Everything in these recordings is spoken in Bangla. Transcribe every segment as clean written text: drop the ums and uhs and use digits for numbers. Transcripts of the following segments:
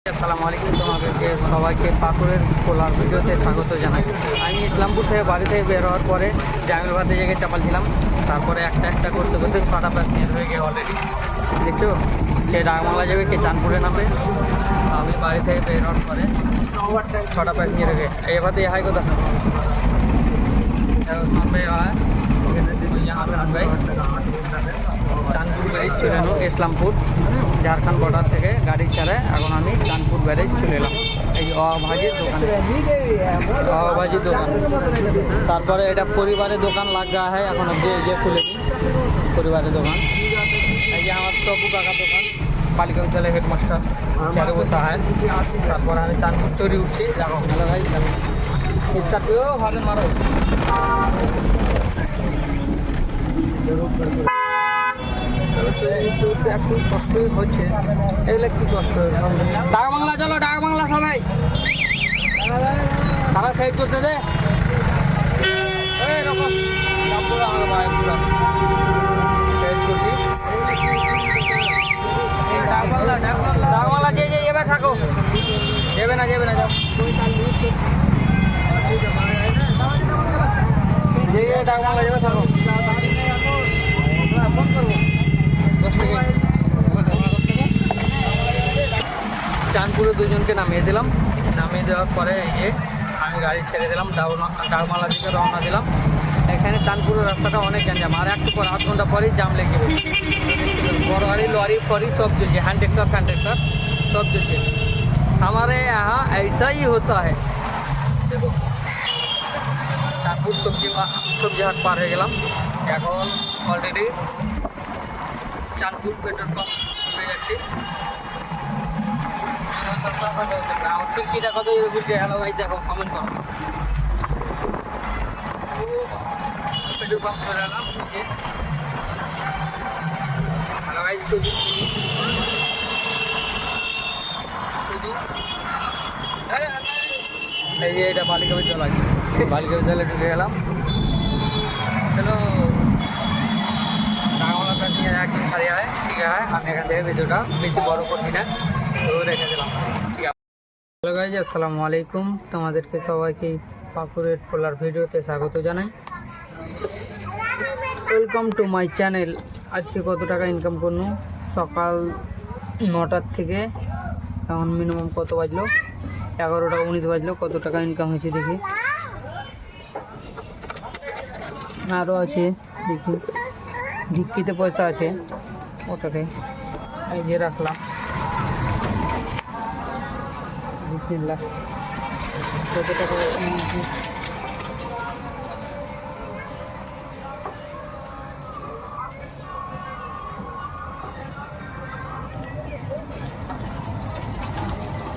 আসসালামু আলাইকুম, তোমাদেরকে সবাইকে পাকুড়ের খোলার ভিডিওতে স্বাগত জানাই। আমি ইসলামপুর থেকে বাড়ি থেকে বের হওয়ার পরে জামিলবাদে জায়গায় চাপালছিলাম। তারপরে একটা একটা করতে করতে 6টা প্যাসেঞ্জার হয়ে গিয়ে অলরেডি দেখছো, কে ডাকবাংলা যাবে, কে চাঁদপুরে নামবে। আমি বাড়ি থেকে বের হওয়ার পরে 6টা প্যাসেঞ্জার হয়ে गए। এবার तो हाई को देखो চাঁদপুর ব্যারেজ চলে এলো। ইসলামপুর ঝাড়খণ্ড বর্ডার থেকে গাড়ি ছাড়ে এখন আমি চাঁদপুর ব্যারেজ চলে এলাম। এই অভাজির দোকান, অভাজির দোকান। তারপরে এটা পরিবারের দোকান লাগা হয় এখন যে খুলেছি পরিবারের দোকান। এই যে আমার তপু কাকার দোকান, বালিকা বিদ্যালয় হেডমাস্টার চারে বসা হয়। তারপরে আমি চাঁদপুর চড়ি উঠছি। হ্যালো ভাই, স্কর্পিও ভালো মারো। একটু কষ্ট হচ্ছে, এগুলো কি কষ্ট। ডাক বাংলা চলো, ডাক বাংলা সবাই তারা সাইড করতে দে। এরকম ডাক বাংলা যে এবার থাকো, যাবে না যাবে না, যাও যে ডাক বাংলা যাবে থাকো। চাঁদপুরে দুজনকে নামিয়ে দিলাম। নামিয়ে দেওয়ার পরে এই যে আমি গাড়ি ছেড়ে দিলাম, ডাকমালা দিকে রওনা দিলাম। এখানে চাঁদপুরের রাস্তাটা অনেক গ্যাঞ্জাম, আর একটু পর আধ ঘন্টা পরেই জাম লেগে যাবে। বড় গাড়ি লরি ফরি सब चलছে, हैंड ट्रैक्टर सब चलছে। हमारे यहाँ ऐसा ही होता है। देखो চাঁদপুর সবজি হাট পার হয়ে গেলাম। এখন অলরেডি চাঁদপুর পেট্রোল পাম্প হয়ে যাচ্ছে। খিড়কিটা কত ঘুরছে। হ্যালো ভাই, দেখো কমেন্ট করো। পেট্রোল পাম্প চলে এলাম। হ্যালো ভাই, এই যে এটা বালিকা বিদ্যালয়, বালিকা বিদ্যালয়ে ঢুকে গেলাম। চলো ডাকবাংলা প্যাসেঞ্জার একদিন খালি হয়, ঠিক আছে। আমি এখান থেকে ভিডিওটা বেশি বড় করছি না, তো রেখে দিলাম, ঠিক আছে। হ্যালো গাইজ, আসসালামু আলাইকুম, তোমাদেরকে সবাইকে পাকুড়ের খোলার ভিডিওতে স্বাগত জানাই। Welcome to my channel. আজকে কত টাকা ইনকাম করবো, সকাল 9টার থেকে এখন মিনিমাম কত বাজলো, 11টা 19 বাজলো। কত টাকা ইনকাম হয়েছে দেখি। আরও আছে দেখি, ঢিক্কিতে পয়সা আছে, ওটাতে এই যে রাখলাম। বিসমিল্লাহ, কত টাকা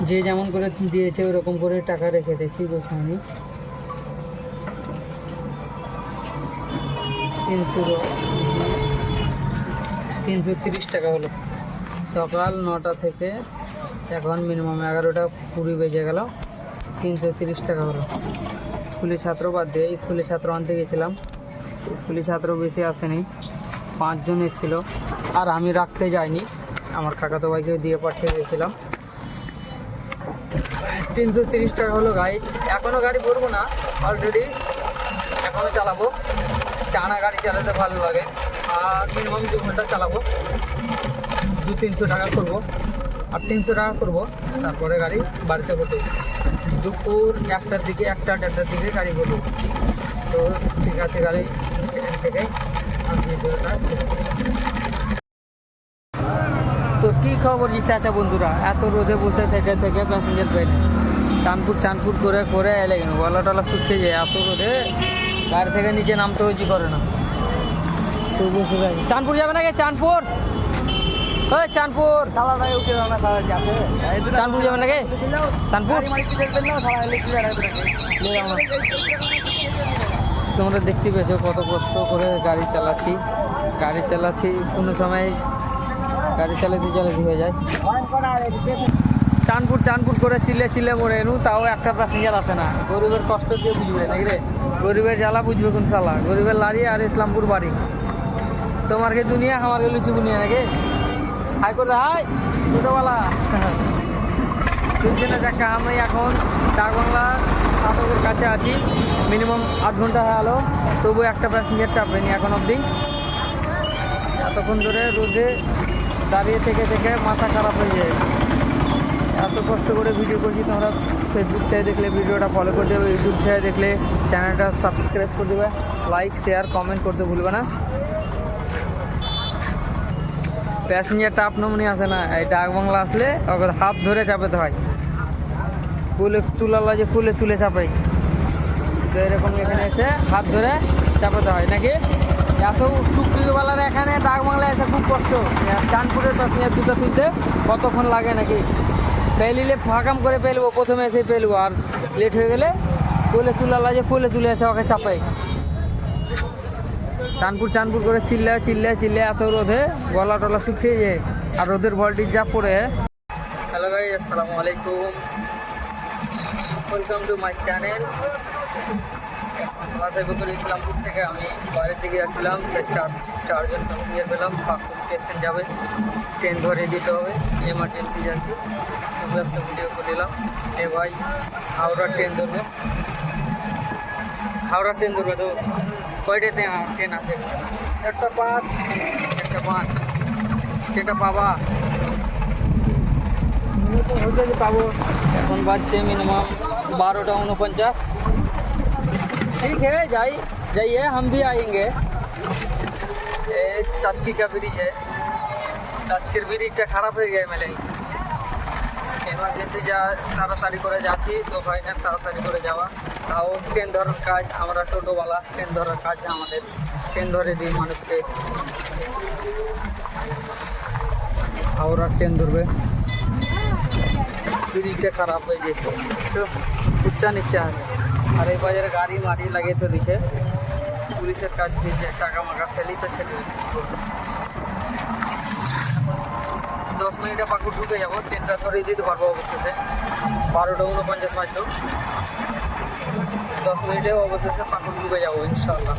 যে যেমন করে দিয়েছে ওরকম করে টাকা রেখে দিয়েছি। বলছি আমি 330 টাকা হলো। সকাল 9টা থেকে এখন মিনিমাম 11টা 20 বেজে গেল, 330 টাকা হলো। স্কুলের ছাত্র বাদ দিয়ে স্কুলের ছাত্র আনতে গেছিলাম, স্কুলের ছাত্র বেশি আসেনি, 5 জন এসেছিলো। আর আমি রাখতে যাইনি, আমার কাকাতো ভাইকে দিয়ে পাঠিয়ে দিয়েছিলাম। 330 টাকা হলো গাড়ি। এখনও গাড়ি ভরবো না, অলরেডি এখনও চালাবো। টানা গাড়ি চালাতে ভালো লাগে, আর মিনিমাম 2 ঘন্টা চালাবো। 200-300 টাকা করবো, আর 300 টাকা করবো। তারপরে গাড়ি বাড়িতে করবো। দুপুর 1টার দিকে, 1টা-1টার দিকে গাড়ি করবো। তো ঠিক আছে, গাড়ি এখান থেকে আমি ভিডিওটা শেষ করছি। তো কী খবর জি চাচা বন্ধুরা, এত রোদে বসে থেকে থেকে প্যাসেঞ্জার পেয়ে চানপুর করে করে এলে কেন, গলা টলা শুকিয়ে যায় এত রোদে। গাড়ি থেকে নিচে নামতে হয়েছি করে না, তো বসে যাই। চাঁদপুর যাবে নাকি? চাঁদপুর, ওই চাঁদপুর উঠে যাও না, চাঁদপুর যাবে নাকি? চাঁদপুর তোমরা দেখতে পেয়েছো কত কষ্ট করে গাড়ি চালাচ্ছি। কোনো সময় গাড়ি চালাতে হয়ে যায়। চাঁদপুর করে চিল্লে মরে এনু, তাও একটা প্যাসেঞ্জার আসে না। গরিবের কষ্ট দিয়ে বুঝবে নাকি রে, গরিবের জ্বালা বুঝবে কোন সালা। গরিবের লারি আর ইসলামপুর বাড়ি। তোমার কে দুনিয়া, আমার কে লুচি বুনিয়া নাকি? হাই করে হাই ছোটোবেলা। চলছে না দেখা। আমি এখন ডাকবাংলা ফাটকের কাছে আছি, মিনিমাম আধ ঘন্টা হয়ে গেলো, তবু একটা প্যাসেঞ্জার চাপেনি এখন অবধি। এতক্ষণ ধরে রোদে দাঁড়িয়ে থেকে থেকে মাথা খারাপ হয়ে যায়। এত কষ্ট করে ভিডিও করছি, তোমরা ফেসবুক থেকে দেখলে ভিডিওটা ফলো করে দেবে, ইউটিউব থেকে দেখলে চ্যানেলটা সাবস্ক্রাইব করে দেবে, লাইক শেয়ার কমেন্ট করতে ভুলবে না। প্যাসেঞ্জারটা আপনার মনে আসে না, এই ডাকবাংলা আসলে ওকে হাত ধরে চাপাতে হয়, কুলে তুলালা যে কুলে তুলে চাপাই, তো এরকম এখানে এসে হাত ধরে চাপাতে হয় নাকি। এত টুকটুকিওয়ালার এখানে ডাকবাংলা এসে খুব কষ্ট। চাঁদপুরের প্যাসেঞ্জার দুটো তুলতে কতক্ষণ লাগে নাকি, পেলিলে ফাঁকাম করে পেলবো, প্রথমে এসে পেলবো, আর লেট হয়ে গেলে কুলে তুলালা যে কুলে তুলে এসে ওকে চাপাই। চানপুর করে চিল্লে এত রোদে গলা টলা শুকিয়ে যায়, আর রোদের ভল্টেজ যা পড়ে। হ্যালো গাইস, আসসালামু আলাইকুম, ওয়েলকাম টু মাই চ্যানেল। বাসাইবুর ইসলামপুর থেকে আমি বাইরের দিকে যাচ্ছিলাম, চারজন প্যাসেঞ্জার পেলাম, পাকুড় স্টেশন যাবে, ট্রেন ধরে দিতে হবে, এমার্জেন্সি যাচ্ছি, তবু একটা ভিডিও করে নিলাম। এ ভাই হাওড়া ট্রেন ধরবে তো কয়টা ট্রেন আছে? একটা 5 ট্রেনটা পাবা পাবো। এখন বাজছে মিনিমাম 12:49। ठीक है, जाइए, हम भी आएंगे। ये चाचकी का ब्रिज है, চাচকের ব্রিজটা খারাপ হয়ে গেছে মেলে, এমার্জেন্সি যা তাড়াতাড়ি করে যাচ্ছি তো হয় না তাড়াতাড়ি করে যাওয়া। তাও ট্রেন ধরার কাজ, আমরা টোটোওয়ালা, ট্রেন ধরার কাজ আমাদের, ট্রেন ধরে দিই মানুষকে। হাওড়ার ট্রেন ধরবে, ব্রিজটা খারাপ হয়ে গেছে, তো উচ্চা নিচ্চা আছে, আর এই বাজারে গাড়ি মারি লাগিয়ে তো দিচ্ছে, পুলিশের কাজ দিয়েছে, টাকা মাকা ফেলি তো সেটা 10 মিনিটে পাকুড় ঢুকে যাবো, ট্রেনটা ধরে দিতে পারবো অবশেষে। 12:49 বাজলো, 10 মিনিটে অবশেষে পাকুড় ঢুকে যাবো ইনশাল্লাহ।